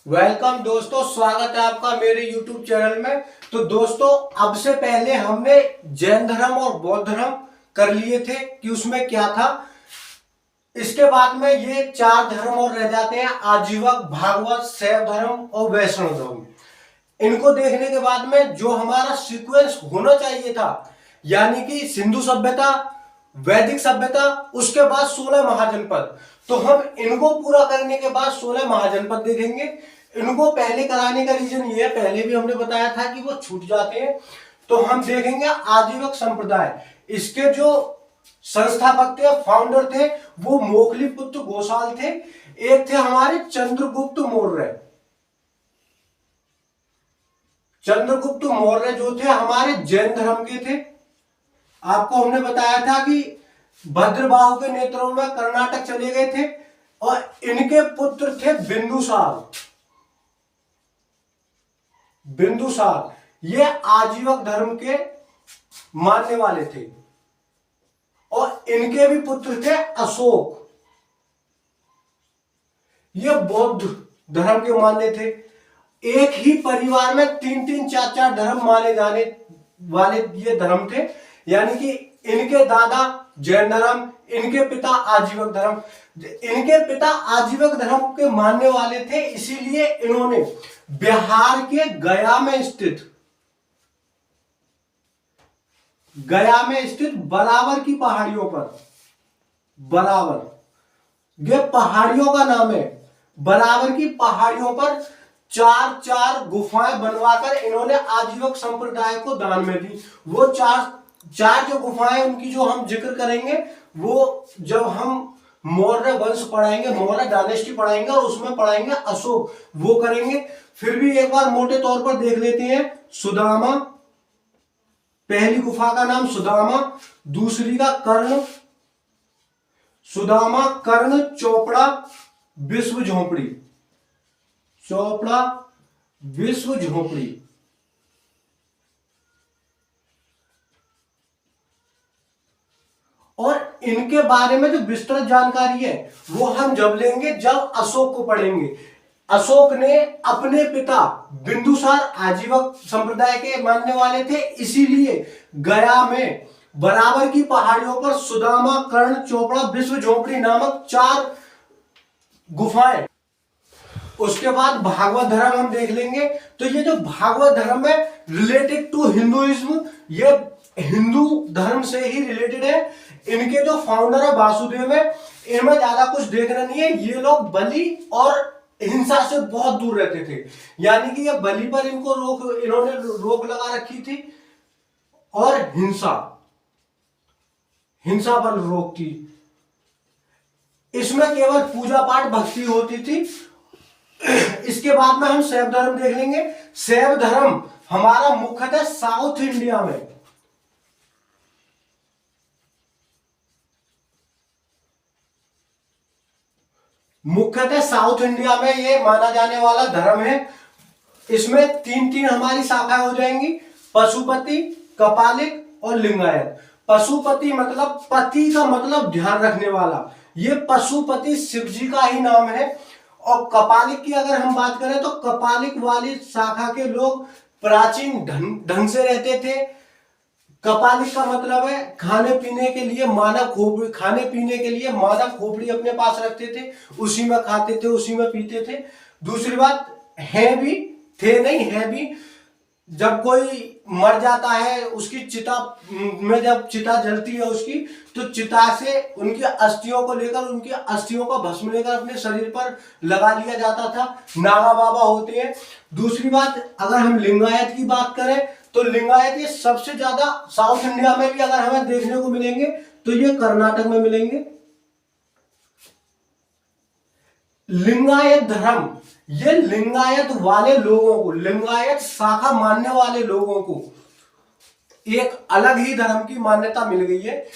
Welcome दोस्तों, स्वागत है आपका मेरे YouTube चैनल में। तो दोस्तों, अब से पहले हमने जैन धर्म और बौद्ध धर्म कर लिए थे कि उसमें क्या था। इसके बाद में ये चार धर्म और रह जाते हैं, आजीवक, भागवत, शैव धर्म और वैष्णव धर्म। इनको देखने के बाद में जो हमारा सीक्वेंस होना चाहिए था, यानी कि सिंधु सभ्यता, वैदिक सभ्यता, उसके बाद 16 महाजनपद। तो हम इनको पूरा करने के बाद 16 महाजनपद देखेंगे। इनको पहले कराने का रीजन ये है, पहले भी हमने बताया था कि वो छूट जाते हैं। तो हम देखेंगे आजीवक संप्रदाय। इसके जो संस्थापक थे, फाउंडर थे, वो मोखली पुत्र गोसाल थे। एक थे हमारे चंद्रगुप्त मौर्य। चंद्रगुप्त मौर्य जो थे हमारे जैन धर्म के थे। आपको हमने बताया था कि भद्रबाहु के नेतृत्व में कर्नाटक चले गए थे और इनके पुत्र थे बिंदुसार। ये आजीवक धर्म के मानने वाले थे और इनके भी पुत्र थे अशोक। ये बौद्ध धर्म के मानने थे। एक ही परिवार में तीन तीन चार चार धर्म माने जाने वाले ये धर्म थे, यानी कि इनके दादा जैन धर्म, इनके पिता आजीवक धर्म। इनके पिता आजीवक धर्म के मानने वाले थे, इसीलिए इन्होंने बिहार के गया में स्थित बराबर की पहाड़ियों पर, ये पहाड़ियों का नाम है, बराबर की पहाड़ियों पर चार चार गुफाएं बनवाकर इन्होंने आजीवक संप्रदाय को दान में दी। वो चार जो गुफाएं उनकी जो हम जिक्र करेंगे, वो जब हम मौर्य वंश पढ़ाएंगे, मौर्य डायनेस्टी पढ़ाएंगे और उसमें पढ़ाएंगे अशोक, वो करेंगे। फिर भी एक बार मोटे तौर पर देख लेते हैं। सुदामा, पहली गुफा का नाम सुदामा, दूसरी का कर्ण, सुदामा, कर्ण, चोपड़ा, विश्व झोपड़ी, और इनके बारे में जो विस्तृत जानकारी है वो हम जब लेंगे जब अशोक को पढ़ेंगे। अशोक ने अपने पिता बिंदुसार आजीवक संप्रदाय के मानने वाले थे, इसीलिए गया में बराबर की पहाड़ियों पर सुदामा, कर्ण, चोपड़ा, विश्व झोपड़ी नामक चार गुफाएं। उसके बाद भागवत धर्म हम देख लेंगे। तो ये जो भागवत धर्म है रिलेटेड टू हिंदुइज्म, ये हिंदू धर्म से ही रिलेटेड है। इनके जो फाउंडर है वासुदेव है, इनमें ज्यादा कुछ देखना नहीं है। ये लोग बलि और हिंसा से बहुत दूर रहते थे, यानी कि ये बलि पर इन्होंने रोक लगा रखी थी और हिंसा पर रोक थी। इसमें केवल पूजा पाठ भक्ति होती थी। इसके बाद में हम शैव धर्म देख लेंगे। शैव धर्म हमारा मुख्यतः साउथ इंडिया में, ये माना जाने वाला धर्म है। इसमें तीन तीन हमारी शाखाएं हो जाएंगी, पशुपति, कपालिक और लिंगायत। पशुपति मतलब पति का मतलब ध्यान रखने वाला, ये पशुपति शिव जी का ही नाम है। और कपालिक की अगर हम बात करें तो कपालिक वाली शाखा के लोग प्राचीन ढंग से रहते थे। कपालिक का मतलब है खाने पीने के लिए मानव खोपड़ी अपने पास रखते थे, उसी में खाते थे, उसी में पीते थे। दूसरी बात है भी, थे नहीं, है भी। जब कोई मर जाता है, उसकी चिता में जब चिता जलती है उसकी, तो चिता से उनकी अस्थियों का भस्म लेकर अपने शरीर पर लगा लिया जाता था। नागा बाबा होते हैं। दूसरी बात, अगर हम लिंगायत की बात करें तो लिंगायत ये सबसे ज्यादा साउथ इंडिया में भी अगर हमें देखने को मिलेंगे तो ये कर्नाटक में मिलेंगे। लिंगायत धर्म, ये लिंगायत वाले लोगों को, लिंगायत शाखा मानने वाले लोगों को एक अलग ही धर्म की मान्यता मिल गई है।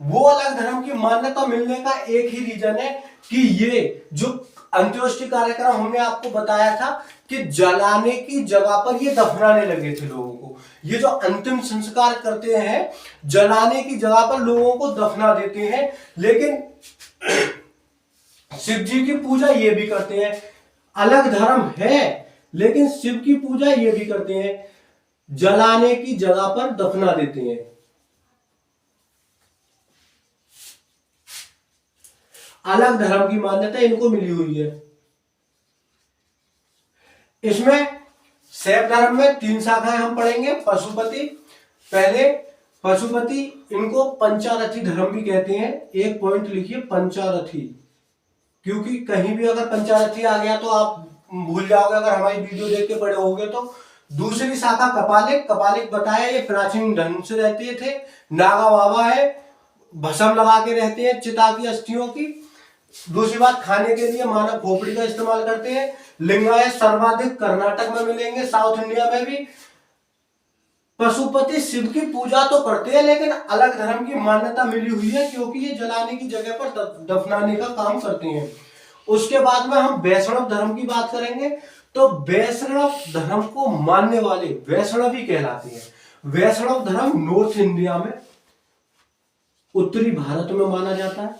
वो अलग धर्म की मान्यता मिलने का एक ही रीजन है कि ये जो अंत्योष्टि कार्यक्रम हमने आपको बताया था कि जलाने की जगह पर ये दफनाने लगे थे लोगों को। ये जो अंतिम संस्कार करते हैं, जलाने की जगह पर लोगों को दफना देते हैं। लेकिन शिव जी की पूजा ये भी करते हैं। अलग धर्म है, लेकिन शिव की पूजा ये भी करते हैं, जलाने की जगह पर दफना देते हैं। अलग धर्म की मान्यता इनको मिली हुई है। इसमें शैव धर्म में 3 शाखाएं हम पढ़ेंगे। पशुपति, पहले पशुपति, इनको पंचारथी धर्म भी कहते हैं। एक पॉइंट लिखिए, पंचारथी, क्योंकि कहीं भी अगर पंचारथी आ गया तो आप भूल जाओगे अगर हमारी वीडियो देख के पढ़े होगे तो। दूसरी शाखा कपालिक, कपालिक बताया ये प्राचीन ढंग से रहते थे। नागा बाबा है, भस्म लगा के रहते हैं चिता की अस्थियों की। दूसरी बात, खाने के लिए मानव खोपड़ी का इस्तेमाल करते हैं। लिंगायत सर्वाधिक कर्नाटक में मिलेंगे, साउथ इंडिया में भी। पशुपति शिव की पूजा तो करते हैं, लेकिन अलग धर्म की मान्यता मिली हुई है, क्योंकि ये जलाने की जगह पर दफनाने का काम करते हैं। उसके बाद में हम वैष्णव धर्म की बात करेंगे। तो वैष्णव धर्म को मानने वाले वैष्णवी कहलाते हैं। वैष्णव धर्म नॉर्थ इंडिया में, उत्तरी भारत में माना जाता है।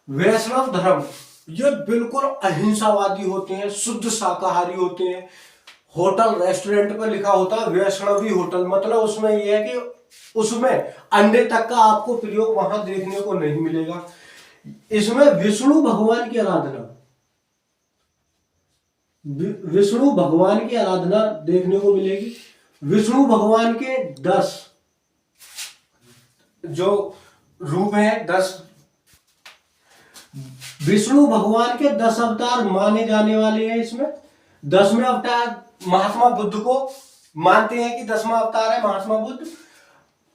वैष्णव धर्म ये बिल्कुल अहिंसावादी होते हैं, शुद्ध शाकाहारी होते हैं। होटल रेस्टोरेंट पर लिखा होता है वैष्णवी होटल, मतलब उसमें यह है कि उसमें अंडे तक का आपको प्रयोग वहां देखने को नहीं मिलेगा। इसमें विष्णु भगवान की आराधना, विष्णु भगवान की आराधना देखने को मिलेगी। विष्णु भगवान के 10 जो रूप हैं, 10 विष्णु भगवान के 10 अवतार माने जाने वाले हैं। इसमें 10वें अवतार महात्मा बुद्ध को मानते हैं कि 10वां अवतार है महात्मा बुद्ध।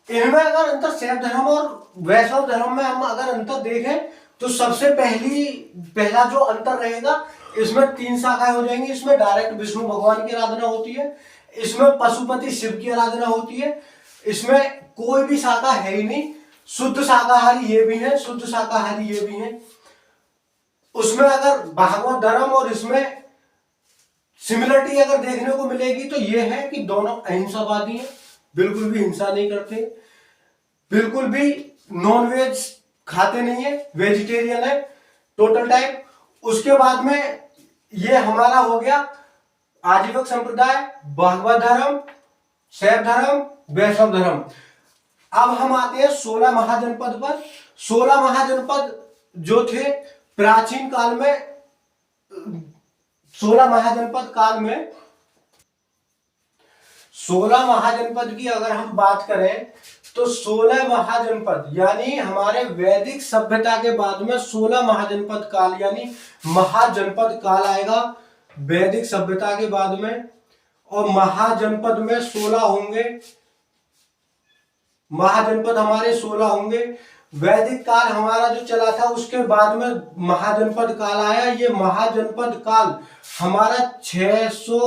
इनमें अगर अंतर शैव धर्म और वैष्णव धर्म में हम अगर अंतर देखें तो सबसे पहला जो अंतर रहेगा, इसमें 3 शाखाएं हो जाएंगी। इसमें डायरेक्ट विष्णु भगवान की आराधना होती है, इसमें पशुपति शिव की आराधना होती है, इसमें कोई भी शाखा है ही नहीं। शुद्ध शाकाहारी ये भी है, शुद्ध शाकाहारी ये भी है। उसमें अगर भागवत धर्म और इसमें सिमिलरिटी अगर देखने को मिलेगी तो ये है कि दोनों अहिंसावादी हैं, बिल्कुल भी हिंसा नहीं करते, बिल्कुल भी नॉनवेज खाते नहीं है, वेजिटेरियन है टोटल टाइप। उसके बाद में ये हमारा हो गया आजीवक संप्रदाय, भागवत धर्म, शैव धर्म, वैष्णव धर्म। अब हम आते हैं 16 महाजनपद पर। 16 महाजनपद जो थे प्राचीन काल में, 16 महाजनपद काल में, 16 महाजनपद की अगर हम बात करें तो 16 महाजनपद यानी हमारे वैदिक सभ्यता के बाद में 16 महाजनपद काल यानी महाजनपद काल आएगा वैदिक सभ्यता के बाद में। और महाजनपद में 16 होंगे, महाजनपद हमारे 16 होंगे। वैदिक काल हमारा जो चला था उसके बाद में महाजनपद काल आया। ये महाजनपद काल हमारा 600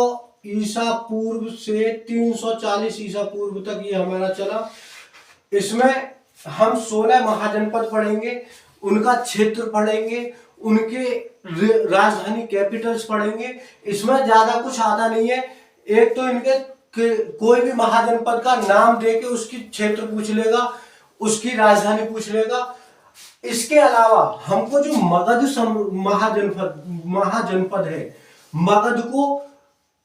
ईसा पूर्व से 340 ईसा पूर्व तक ये हमारा चला। इसमें हम 16 महाजनपद पढ़ेंगे, उनका क्षेत्र पढ़ेंगे, उनके राजधानी कैपिटल्स पढ़ेंगे। इसमें ज्यादा कुछ आता नहीं है। एक तो इनके कोई भी महाजनपद का नाम देके उसकी क्षेत्र पूछ लेगा, उसकी राजधानी पूछ लेगा। इसके अलावा हमको जो मगध महाजनपद है, मगध को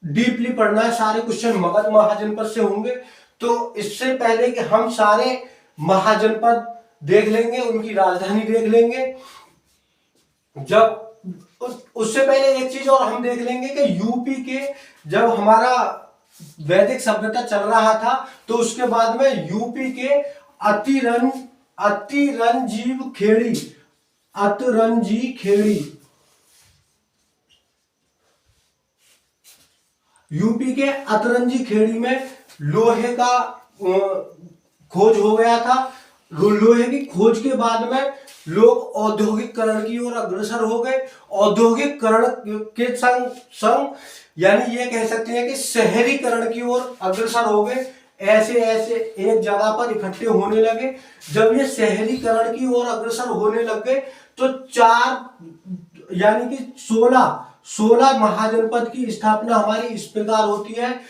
डीपली पढ़ना है। सारे क्वेश्चन मगध महाजनपद से होंगे। तो इससे पहले कि हम सारे महाजनपद देख लेंगे, उनकी राजधानी देख लेंगे। जब उससे पहले एक चीज और हम देख लेंगे कि यूपी के जब हमारा वैदिक सभ्यता चल रहा था तो उसके बाद में यूपी के अतिरंजीव खेड़ी, यूपी के अतरंजी खेड़ी में लोहे का खोज हो गया था। लोहे की खोज के बाद में लोग औद्योगिकरण की ओर अग्रसर हो गए। औद्योगिकरण के संग यानी ये कह सकते हैं कि शहरीकरण की ओर अग्रसर हो गए। ऐसे ऐसे एक जगह पर इकट्ठे होने लगे। जब ये शहरीकरण की ओर अग्रसर होने लग गए तो 4 यानी कि 16 महाजनपद की स्थापना हमारी इस प्रकार होती है।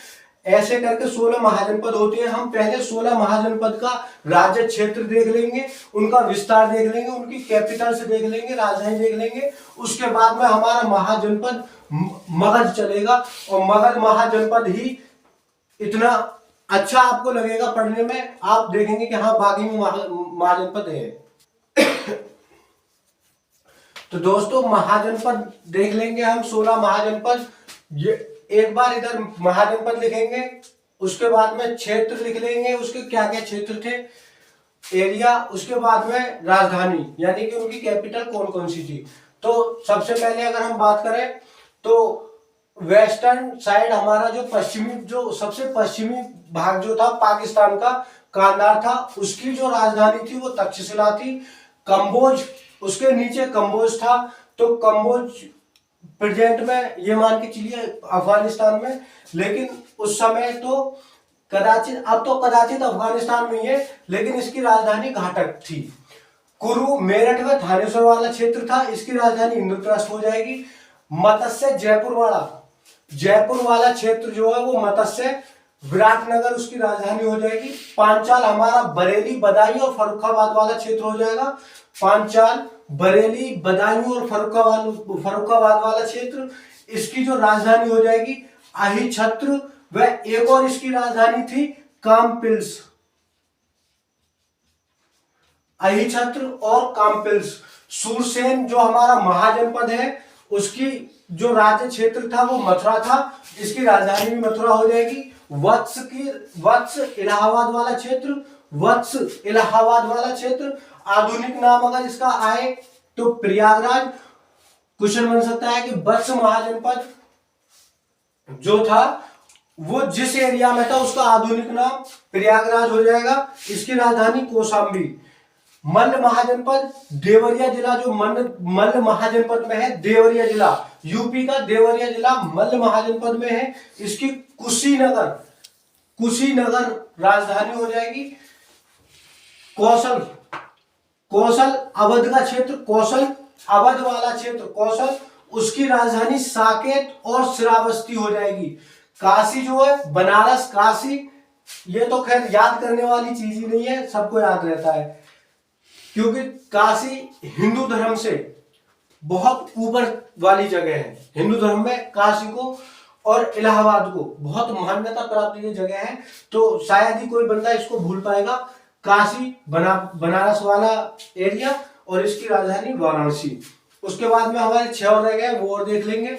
ऐसे करके 16 महाजनपद होते हैं। हम पहले 16 महाजनपद का राज्य क्षेत्र देख लेंगे, उनका विस्तार देख लेंगे, उनकी कैपिटल से देख लेंगे, राजधानी देख लेंगे। उसके बाद में हमारा महाजनपद मगध चलेगा, और मगध महाजनपद ही इतना अच्छा आपको लगेगा पढ़ने में, आप देखेंगे कि हाँ बाकी में महाजनपद है। तो दोस्तों महाजनपद देख लेंगे हम, 16 महाजनपद। ये एक बार इधर महाजनपद लिखेंगे, उसके बाद में क्षेत्र लिख लेंगे, उसके क्या क्या क्षेत्र थे, एरिया, उसके बाद में राजधानी यानी कि उनकी कैपिटल कौन कौन सी थी। तो सबसे पहले अगर हम बात करें तो वेस्टर्न साइड हमारा जो पश्चिमी, जो सबसे पश्चिमी भाग जो था पाकिस्तान का, कांधार था, उसकी जो राजधानी थी वो तक्षशिला थी। कंबोज, उसके नीचे कंबोज था, तो कंबोज प्रेजेंट में ये मान के चलिए अफगानिस्तान में, लेकिन उस समय तो कदाचित, अब तो कदाचित अफगानिस्तान में ही है, लेकिन इसकी राजधानी घाटक थी। कुरु, मेरठ व थानेश्वर वाला क्षेत्र था, इसकी राजधानी इंद्रप्रस्थ हो जाएगी। मत्स्य, जयपुर वाला क्षेत्र जो है वो मत्स्य, विराटनगर उसकी राजधानी हो जाएगी। पांचाल हमारा बरेली, बदायूं और फर्रुखाबाद वाला क्षेत्र हो जाएगा। पांचाल, बरेली, बदायूं और फर्रुखाबाद वाला क्षेत्र, इसकी जो राजधानी हो जाएगी अहिछत्र, व एक और इसकी राजधानी थी कामपिल्स, अहिछत्र और कामपिल्स। सूरसेन जो हमारा महाजनपद है, उसकी जो राज्य क्षेत्र था वो मथुरा था, इसकी राजधानी भी मथुरा हो जाएगी। वत्स इलाहाबाद वाला क्षेत्र, वत्स इलाहाबाद वाला क्षेत्र, आधुनिक नाम अगर इसका आए तो प्रयागराज। क्वेश्चन बन सकता है कि वत्स महाजनपद जो था वो जिस एरिया में था उसका आधुनिक नाम प्रयागराज हो जाएगा, इसकी राजधानी कौशाम्बी। मल्ल महाजनपद, देवरिया जिला जो मल्ल महाजनपद में है, देवरिया जिला, यूपी का देवरिया जिला मल्ल महाजनपद में है, इसकी कुशीनगर राजधानी हो जाएगी। कौशल अवध का क्षेत्र, कौशल अवध वाला क्षेत्र कौशल, उसकी राजधानी साकेत और श्रावस्ती हो जाएगी। काशी जो है बनारस, काशी, ये तो खैर याद करने वाली चीज ही नहीं है, सबको याद रहता है, क्योंकि काशी हिंदू धर्म से बहुत ऊपर वाली जगह है। हिंदू धर्म में काशी को और इलाहाबाद को बहुत मान्यता प्राप्त ये जगह है, तो शायद ही कोई बंदा इसको भूल पाएगा। काशी बनारस वाला एरिया, और इसकी राजधानी वाराणसी। उसके बाद में हमारे 6 और रह गए, वो और देख लेंगे।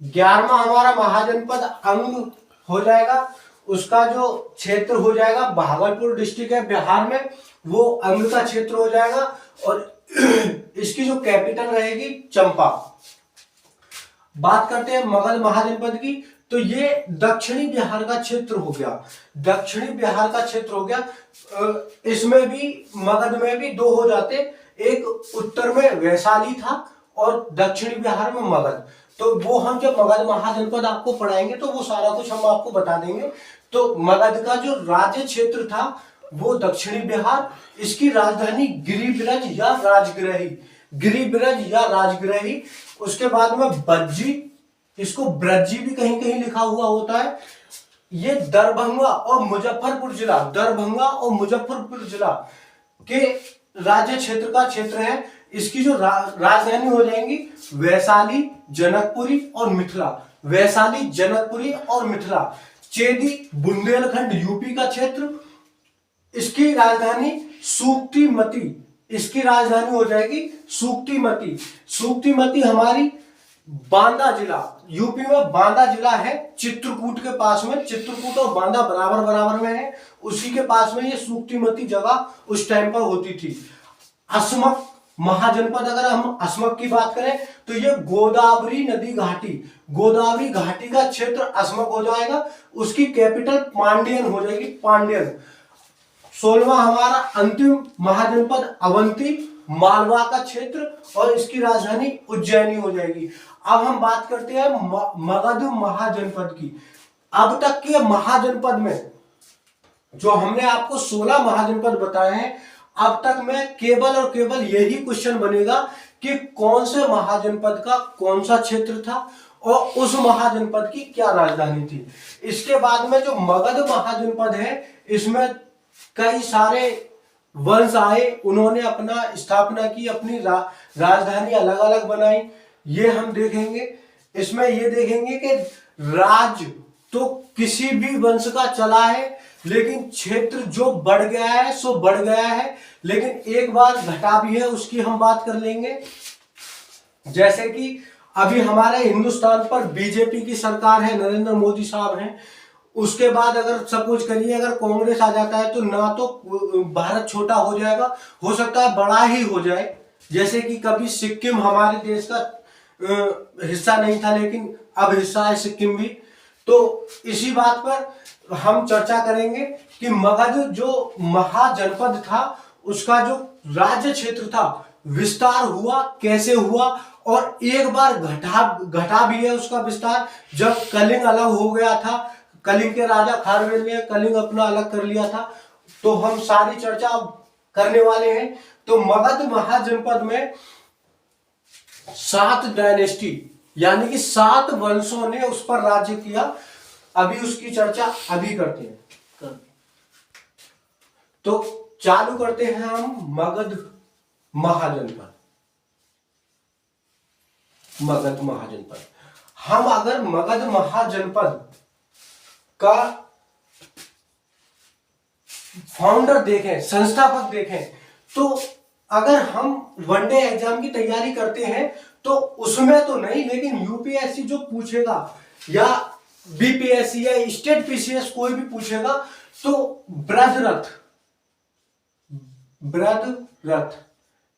11वां हमारा महाजनपद अंग हो जाएगा, उसका जो क्षेत्र हो जाएगा भागलपुर डिस्ट्रिक्ट है बिहार में, वो अंग का क्षेत्र हो जाएगा, और इसकी जो कैपिटल रहेगी चंपा। बात करते हैं मगध महाजनपद की, तो ये दक्षिणी बिहार का क्षेत्र हो गया, दक्षिणी बिहार का क्षेत्र हो गया। इसमें भी मगध में भी 2 हो जाते, एक उत्तर में वैशाली था और दक्षिणी बिहार में मगध। तो वो हम जब मगध महाजनपद आपको पढ़ाएंगे तो वो सारा कुछ हम आपको बता देंगे। तो मगध का जो राज्य क्षेत्र था वो दक्षिणी बिहार, इसकी राजधानी गिरिब्रज या राजगृही, गिरिब्रज या राजगृही। उसके बाद में बज्जी, इसको ब्रजी भी कहीं कहीं लिखा हुआ होता है। ये दरभंगा और मुजफ्फरपुर जिला, दरभंगा और मुजफ्फरपुर जिला के राज्य क्षेत्र का क्षेत्र है। इसकी जो राजधानी हो जाएंगी वैशाली, जनकपुरी और मिथिला, वैशाली, जनकपुरी और मिथिला। चेदी बुंदेलखंड यूपी का क्षेत्र, इसकी राजधानी सूक्तिमती, इसकी राजधानी हो जाएगी सूक्तिमती। सूक्तिमती हमारी बांदा जिला, यूपी में बांदा जिला है, चित्रकूट के पास में, चित्रकूट और बांदा बराबर बराबर में है, उसी के पास में ये सूक्तिमती जगह उस टाइम पर होती थी। अस्मक महाजनपद, अगर हम अस्मक की बात करें तो ये गोदावरी नदी घाटी, गोदावरी घाटी का क्षेत्र अस्मक हो जाएगा, उसकी कैपिटल पांडियन हो जाएगी, पांडियन। 16वां हमारा अंतिम महाजनपद अवंती, मालवा का क्षेत्र, और इसकी राजधानी उज्जैनी हो जाएगी। अब हम बात करते हैं मगध महाजनपद की। अब तक के महाजनपद में जो हमने आपको 16 महाजनपद बताए हैं, अब तक में केवल और केवल यही क्वेश्चन बनेगा कि कौन से महाजनपद का कौन सा क्षेत्र था और उस महाजनपद की क्या राजधानी थी। इसके बाद में जो मगध महाजनपद है, इसमें कई सारे वंश आए, उन्होंने अपना स्थापना की, अपनी राजधानी अलग अलग बनाई। ये हम देखेंगे। इसमें ये देखेंगे कि राज तो किसी भी वंश का चला है, लेकिन क्षेत्र जो बढ़ गया है सो बढ़ गया है, लेकिन एक बार घटा भी है, उसकी हम बात कर लेंगे। जैसे कि अभी हमारे हिंदुस्तान पर बीजेपी की सरकार है, नरेंद्र मोदी साहब हैं। उसके बाद अगर सपोज करिए अगर कांग्रेस आ जाता है तो ना तो भारत छोटा हो जाएगा, हो सकता है बड़ा ही हो जाए। जैसे कि कभी सिक्किम हमारे देश का हिस्सा नहीं था, लेकिन अब हिस्सा है सिक्किम भी। तो इसी बात पर हम चर्चा करेंगे कि मगध जो महाजनपद था उसका जो राज्य क्षेत्र था विस्तार हुआ कैसे हुआ, और एक बार घटा भी है उसका विस्तार जब कलिंग अलग हो गया था। कलिंग के राजा खारवेल ने कलिंग अपना अलग कर लिया था। तो हम सारी चर्चा करने वाले हैं। तो मगध महाजनपद में 7 डायनेस्टी यानी कि 7 वंशों ने उस पर राज्य किया। अभी उसकी चर्चा अभी करते हैं। तो चालू करते हैं हम मगध महाजनपद। मगध महाजनपद, हम अगर मगध महाजनपद का फाउंडर देखें, संस्थापक देखें, तो अगर हम वनडे एग्जाम की तैयारी करते हैं तो उसमें तो नहीं, लेकिन यूपीएससी जो पूछेगा या बीपीएससी या स्टेट पीसीएस कोई भी पूछेगा तो ब्रदरथ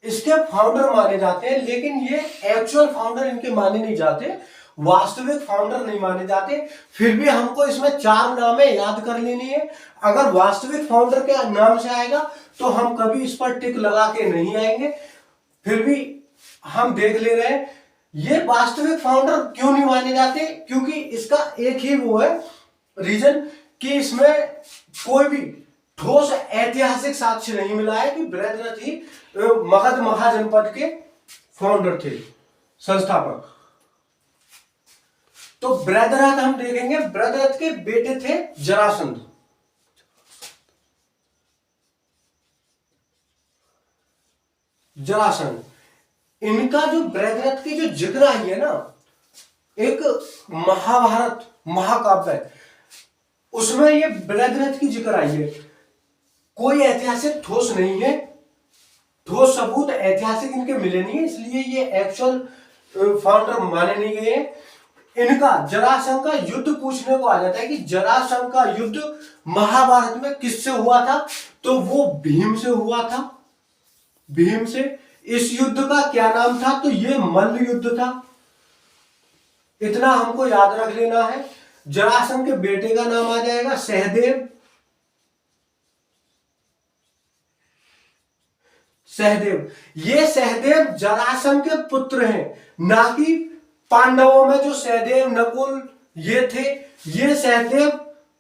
इसके फाउंडर माने जाते हैं, लेकिन ये एक्चुअल फाउंडर इनके माने नहीं जाते, वास्तविक फाउंडर नहीं माने जाते। फिर भी हमको इसमें 4 नामें याद कर लेनी है। अगर वास्तविक फाउंडर के नाम से आएगा तो हम कभी इस पर टिक लगा के नहीं आएंगे। फिर भी हम देख ले रहे हैं ये वास्तविक फाउंडर क्यों नहीं माने जाते, क्योंकि इसका एक ही वो है रीजन कि इसमें कोई भी ठोस ऐतिहासिक साक्ष्य नहीं मिला है कि बृहद्रथ ही मगध महाजनपद के फाउंडर थे, संस्थापक। तो बृहद्रथ हम देखेंगे, बृहद्रथ के बेटे थे जरासंध। इनका जो बृहद्रथ की जो जिक्र आई है ना, एक महाभारत महाकाव्य है, उसमें ये बृहद्रथ की जिक्र आई है। कोई ऐतिहासिक ठोस नहीं है, ठोस सबूत ऐतिहासिक इनके मिले नहीं है, इसलिए ये एक्चुअल फाउंडर माने नहीं गए हैं। इनका जरासंध का युद्ध पूछने को आ जाता है कि जरासंध का युद्ध महाभारत में किससे हुआ था, तो वो भीम से हुआ था। भीम से। इस युद्ध का क्या नाम था, तो ये मल्ल युद्ध था। इतना हमको याद रख लेना है। जरासंध के बेटे का नाम आ जाएगा सहदेव। ये सहदेव जरासंध के पुत्र हैं, ना कि पांडवों में जो सहदेव नकुल ये थे। ये सहदेव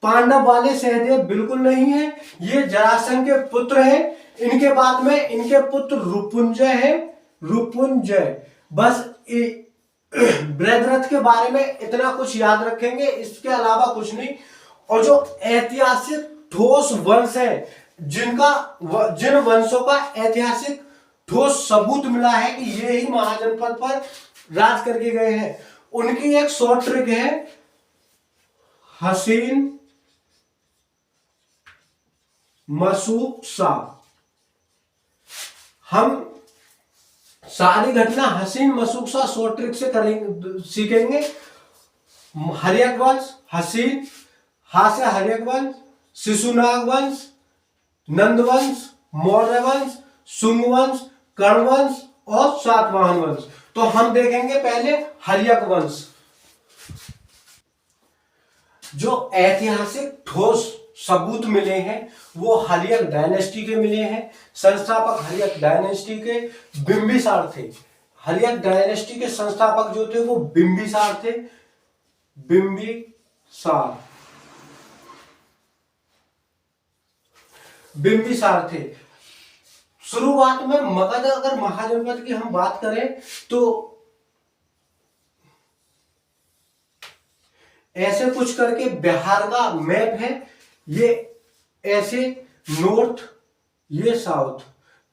पांडव वाले सहदेव बिल्कुल नहीं है, ये जरासंध के पुत्र हैं। इनके बाद में इनके पुत्र रुपुंजय हैं। रुपुंजय, बस बृहद्रथ के बारे में इतना कुछ याद रखेंगे, इसके अलावा कुछ नहीं। और जो ऐतिहासिक ठोस वंश है, जिन वंशों का ऐतिहासिक ठोस सबूत मिला है कि ये ही महाजनपद पर राज करके गए हैं, उनकी एक शॉर्ट ट्रिक है हसीन मशूक़। हम सारी घटना हसीन मशूक़ शॉर्ट ट्रिक से करेंगे, सीखेंगे। हर्यक वंश, हसीन, हा से हर्यक वंश, शिशुनाग वंश, नंदवंश, मौर्य वंश, शुंग वंश, कर्ण वंश और सातवाहन वंश। तो हम देखेंगे पहले हर्यक वंश। जो ऐतिहासिक ठोस सबूत मिले हैं वो हर्यक डायनेस्टी के मिले हैं। संस्थापक हर्यक डायनेस्टी के बिंबिसार थे। हर्यक डायनेस्टी के संस्थापक जो थे वो बिंबिसार थे। बिंबिसार थे। शुरुआत में मगध अगर महाजनपद की हम बात करें तो ऐसे कुछ करके बिहार का मैप है, ये ऐसे नॉर्थ, ये साउथ।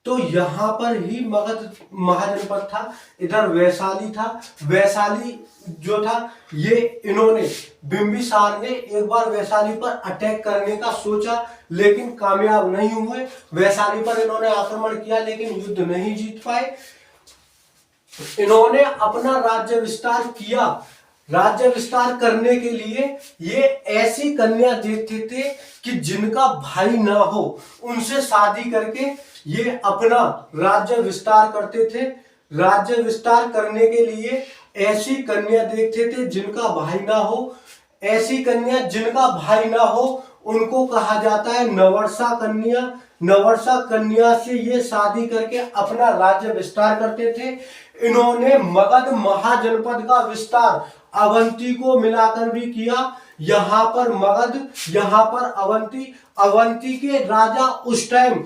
तो यहाँ पर ही मगध महाजनपद था, इधर वैशाली था। वैशाली जो था ये इन्होंने बिंबिसार ने एक बार वैशाली पर अटैक करने का सोचा लेकिन कामयाब नहीं हुए। वैशाली पर इन्होंने आक्रमण किया लेकिन युद्ध नहीं जीत पाए। इन्होंने अपना राज्य विस्तार किया। राज्य विस्तार करने के लिए ये ऐसी कन्या देखते थे कि जिनका भाई ना हो, उनसे शादी करके ये अपना राज्य विस्तार करते थे। राज्य विस्तार करने के लिए ऐसी कन्या देखते थे जिनका भाई ना हो। ऐसी कन्या जिनका भाई ना हो उनको कहा जाता है नवर्षा कन्या। नवर्षा कन्या से ये शादी करके अपना राज्य विस्तार करते थे। इन्होंने मगध महाजनपद का विस्तार अवंती को मिलाकर भी किया। यहाँ पर मगध, यहाँ पर अवंती। अवंती के राजा उस टाइम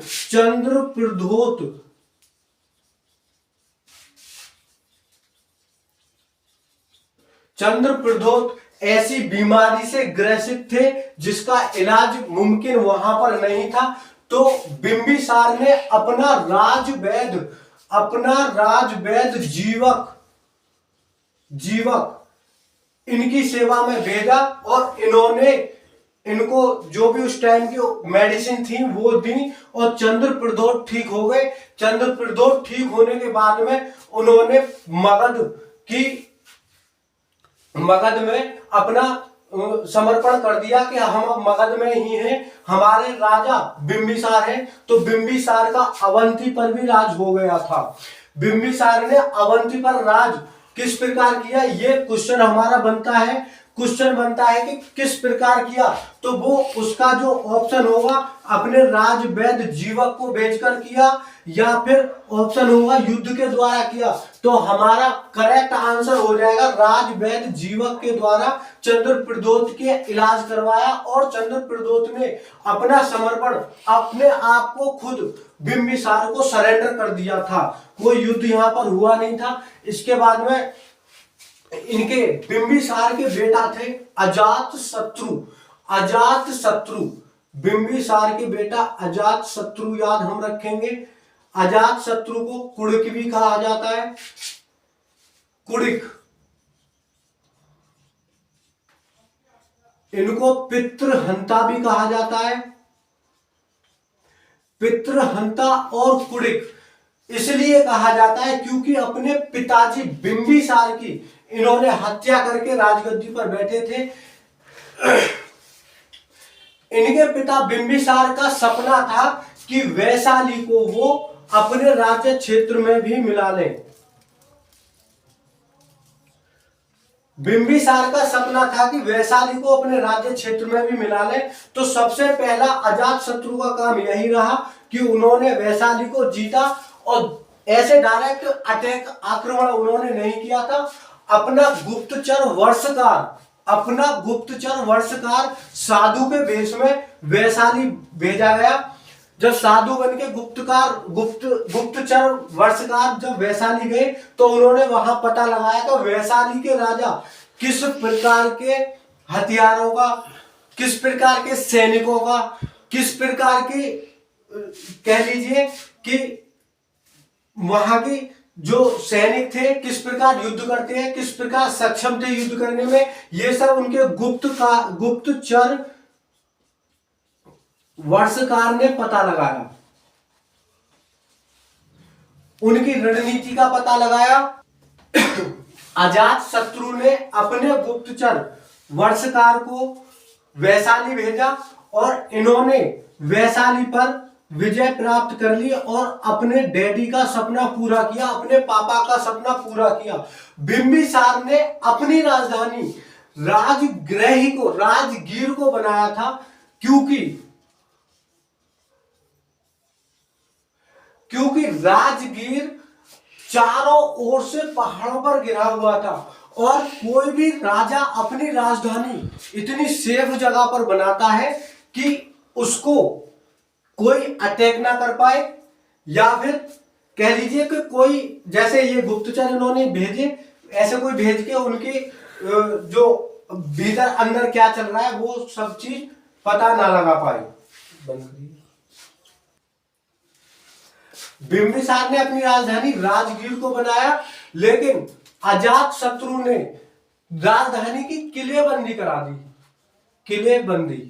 चंद्रप्रद्योत ऐसी बीमारी से ग्रसित थे जिसका इलाज मुमकिन वहां पर नहीं था। तो बिंबिसार ने अपना राजवैद्य जीवक इनकी सेवा में भेजा और इन्होंने इनको जो भी उस टाइम की मेडिसिन थी वो दी और चंद्रप्रद्योत ठीक हो गए। चंद्रप्रद्योत ठीक होने के बाद में उन्होंने मगध में अपना समर्पण कर दिया कि हम मगध में ही हैं, हमारे राजा बिंबिसार हैं। तो बिंबिसार का अवंती पर भी राज हो गया था। बिंबिसार ने अवंती पर राज किस प्रकार किया, ये क्वेश्चन हमारा बनता है। क्वेश्चन बनता है कि किस प्रकार किया, तो वो उसका जो ऑप्शन होगा अपने राजवैद्य जीवक को भेजकर किया या फिर ऑप्शन होगा युद्ध के द्वारा किया। तो हमारा करेक्ट आंसर हो जाएगा राजवैद्य जीवक के द्वारा चंद्रप्रद्योत के इलाज करवाया और चंद्रप्रद्योत ने अपना समर्पण अपने आप को खुद बिंबिसार को सरेंडर कर दिया था। कोई युद्ध यहाँ पर हुआ नहीं था। इसके बाद में इनके बिंबिसार के बेटा थे अजात शत्रु। बिंबिसार के बेटा अजात शत्रु याद हम रखेंगे। अजात शत्रु को कुड़िक भी कहा जाता है। कुड़िक, इनको पितृहंता भी कहा जाता है। पितृहंता और कुड़िक इसलिए कहा जाता है क्योंकि अपने पिताजी बिंबिसार की इन्होंने हत्या करके राजगद्दी पर बैठे थे। इनके पिता बिंबिसार का सपना था कि वैशाली को वो अपने राज्य क्षेत्र में भी मिला लें। बिंबिसार का सपना था कि वैशाली को अपने राज्य क्षेत्र में भी मिला लें। तो सबसे पहला अजात शत्रु का काम यही रहा कि उन्होंने वैशाली को जीता और ऐसे डायरेक्ट अटैक आक्रमण उन्होंने नहीं किया था। अपना गुप्तचर वर्षकार साधु के वेश में वैशाली भेजा गया। जब साधु बन के गुप्तचर वर्षकार जब वैशाली गए तो उन्होंने वहां पता लगाया कि वैशाली के राजा किस प्रकार के हथियारों का, किस प्रकार के सैनिकों का, किस प्रकार की कह लीजिए कि वहां की जो सैनिक थे किस प्रकार युद्ध करते हैं, किस प्रकार सक्षम थे युद्ध करने में, ये सब उनके गुप्तचर वर्षकार ने पता लगाया। उनकी रणनीति का पता लगाया। अजात शत्रु ने अपने गुप्तचर वर्षकार को वैशाली भेजा और इन्होंने वैशाली पर विजय प्राप्त कर ली और अपने डैडी का सपना पूरा किया, अपने पापा का सपना पूरा किया। बिंबिसार ने अपनी राजधानी राजगीर को बनाया था क्योंकि राजगीर चारों ओर से पहाड़ों पर गिरा हुआ था और कोई भी राजा अपनी राजधानी इतनी सेफ जगह पर बनाता है कि उसको कोई अटैक ना कर पाए, या फिर कह लीजिए कि कोई जैसे ये गुप्तचर इन्होंने भेजे, ऐसे कोई भेज के उनकी जो भीतर अंदर क्या चल रहा है वो सब चीज पता ना लगा पाए। बिंबिसार ने अपनी राजधानी राजगीर को बनाया, लेकिन अजात शत्रु ने राजधानी की किलेबंदी करा दी। किलेबंदी,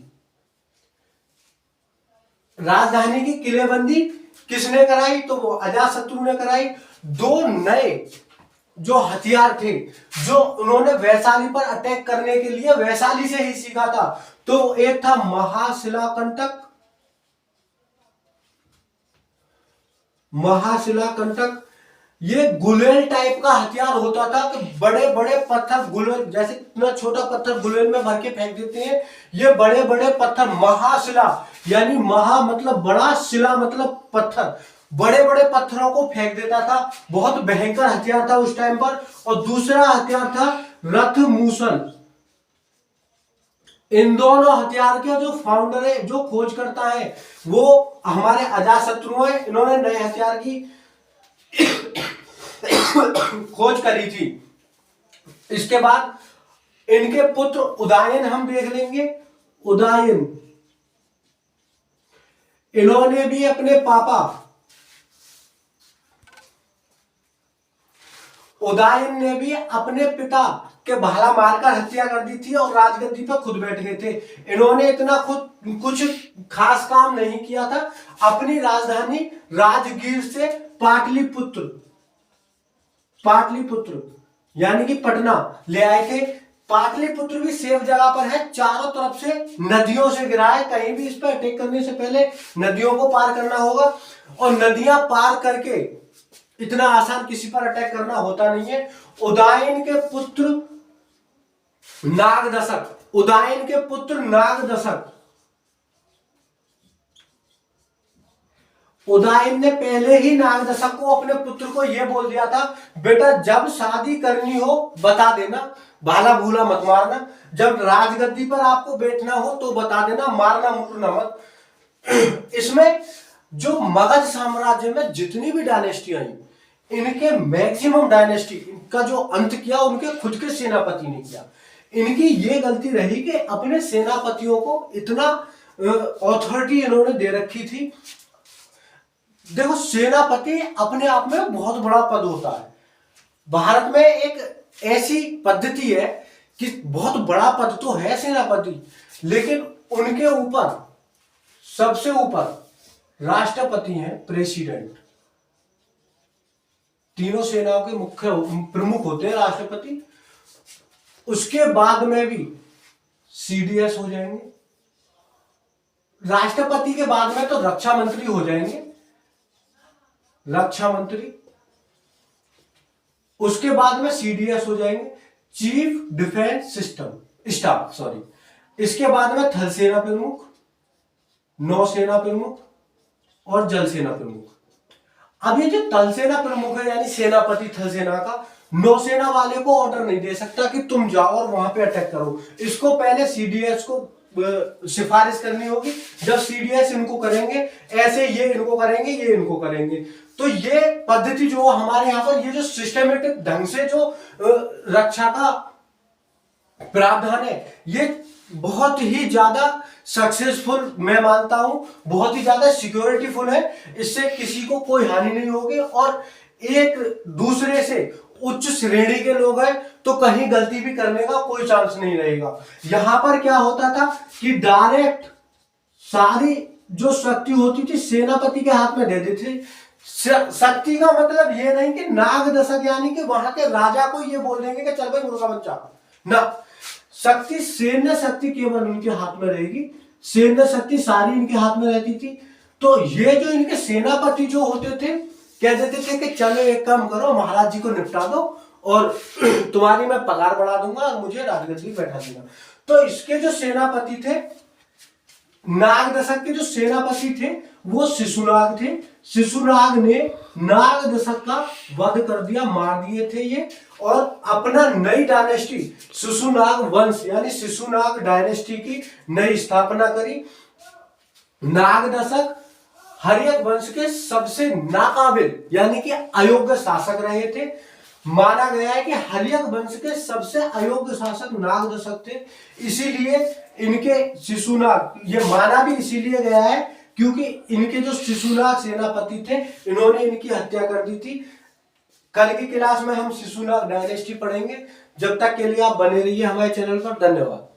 राजधानी की किलेबंदी किसने कराई? तो वो अजात शत्रु ने कराई। दो नए जो हथियार थे, जो उन्होंने वैशाली पर अटैक करने के लिए वैशाली से ही सीखा था, तो एक था महाशिलाकंटक। महाशिलाकंटक ये गुलेल टाइप का हथियार होता था कि बड़े बड़े पत्थर, गुलेल जैसे इतना छोटा पत्थर गुलेल में भर के फेंक देते हैं, ये बड़े बड़े पत्थर, महाशिला यानी महा मतलब बड़ा, शिला मतलब पत्थर, बड़े बड़े पत्थरों को फेंक देता था। बहुत भयंकर हथियार था उस टाइम पर। और दूसरा हथियार था रथ मूसल। इन दोनों हथियार के जो फाउंडर है, जो खोज करता है, वो हमारे अजातशत्रु है। इन्होंने नए हथियार की खोज करी थी। इसके बाद इनके पुत्र उदयन हम देख लेंगे। उदयन, इन्होंने भी अपने पापा उदयन ने भी अपने पिता के भाला मारकर हत्या कर दी थी और राजगद्दी पर खुद बैठ गए थे। इन्होंने इतना खुद कुछ खास काम नहीं किया था। अपनी राजधानी राजगीर से पाटलिपुत्र, पाटलिपुत्र यानी कि पटना ले आए थे। पाटलिपुत्र भी सेफ जगह पर है, चारों तरफ से नदियों से घिरा है। कहीं भी इस पर अटैक करने से पहले नदियों को पार करना होगा, और नदियां पार करके इतना आसान किसी पर अटैक करना होता नहीं है। उदयन के पुत्र नागदशक, उदयन के पुत्र नागदशक, उदयन ने पहले ही नागदशक को, अपने पुत्र को यह बोल दिया था, बेटा जब शादी करनी हो बता देना, भाला भूला मत मारना, जब राजगद्दी पर आपको बैठना हो तो बता देना, मारना मुकरना मत। इसमें जो मगध साम्राज्य में जितनी भी डायनेस्टी आई, इनके मैक्सिमम डायनेस्टी का जो अंत किया उनके खुद के सेनापति ने किया। इनकी ये गलती रही कि अपने सेनापतियों को इतना ऑथोरिटी इन्होंने दे रखी थी। देखो, सेनापति अपने आप में बहुत बड़ा पद होता है। भारत में एक ऐसी पद्धति है कि बहुत बड़ा पद तो है सेनापति, लेकिन उनके ऊपर सबसे ऊपर राष्ट्रपति हैं, प्रेसिडेंट। तीनों सेनाओं के मुख्य प्रमुख होते हैं राष्ट्रपति। उसके बाद में भी सीडीएस हो जाएंगे। राष्ट्रपति के बाद में तो रक्षा मंत्री हो जाएंगे, रक्षा मंत्री। उसके बाद में सीडीएस हो जाएंगे, chief defence system staff, sorry. इसके बाद में थल सेना प्रमुख, नौसेना प्रमुख और जल सेना प्रमुख। अब ये जो थल सेना प्रमुख है यानी सेनापति थल सेना का, नौसेना वाले को ऑर्डर नहीं दे सकता कि तुम जाओ और वहां पे अटैक करो। इसको पहले सीडीएस को सिफारिश करनी होगी। जब सीडीएस इनको करेंगे, ऐसे ये इनको करेंगे, ये इनको करेंगे। तो ये पद्धति जो हमारे यहाँ पर, ये जो सिस्टमेटिक ढंग से जो रक्षा का प्रावधान है, ये बहुत ही ज्यादा सक्सेसफुल मैं मानता हूं, बहुत ही ज्यादा सिक्योरिटीफुल है। इससे किसी को कोई हानि नहीं होगी, और एक दूसरे से उच्च श्रेणी के लोग हैं तो कहीं गलती भी करने का कोई चांस नहीं रहेगा। यहां पर क्या होता था कि डायरेक्ट सारी जो शक्ति होती थी सेनापति के हाथ में दे देती थी। शक्ति का मतलब ये नहीं कि नागदशक यानी कि वहां के राजा को ये बोल देंगे कि चल भाई मुर्गा बच्चा ना। शक्ति, सैन्य शक्ति केवल उनके हाथ में रहेगी, सैन्य शक्ति सारी इनके हाथ में रहती थी। तो ये जो इनके सेनापति जो होते थे, कह देते थे कि चलो एक काम करो, महाराज जी को निपटा दो और तुम्हारी मैं पगार बढ़ा दूंगा और मुझे राजगद्दी बैठा दूंगा। तो इसके जो सेनापति थे, नागदशक के जो सेनापति थे वो शिशुनाग थे। शिशुनाग ने नागदशक का वध कर दिया, मार दिए थे ये, और अपना नई डायनेस्टी शिशुनाग वंश यानी शिशुनाग डायनेस्टी की नई स्थापना करी। नागदशक हर्यक वंश के सबसे नाकाबिल यानी कि अयोग्य शासक रहे थे। माना गया है कि हर्यक वंश के सबसे अयोग्य शासक नागदशक थे, इसीलिए इनके शिशुनाग, ये माना भी इसीलिए गया है क्योंकि इनके जो शिशुनाग सेनापति थे इन्होंने इनकी हत्या कर दी थी। कल की क्लास में हम शिशुनाग डायनेस्टी पढ़ेंगे। जब तक के लिए आप बने रहिए हमारे चैनल पर। धन्यवाद।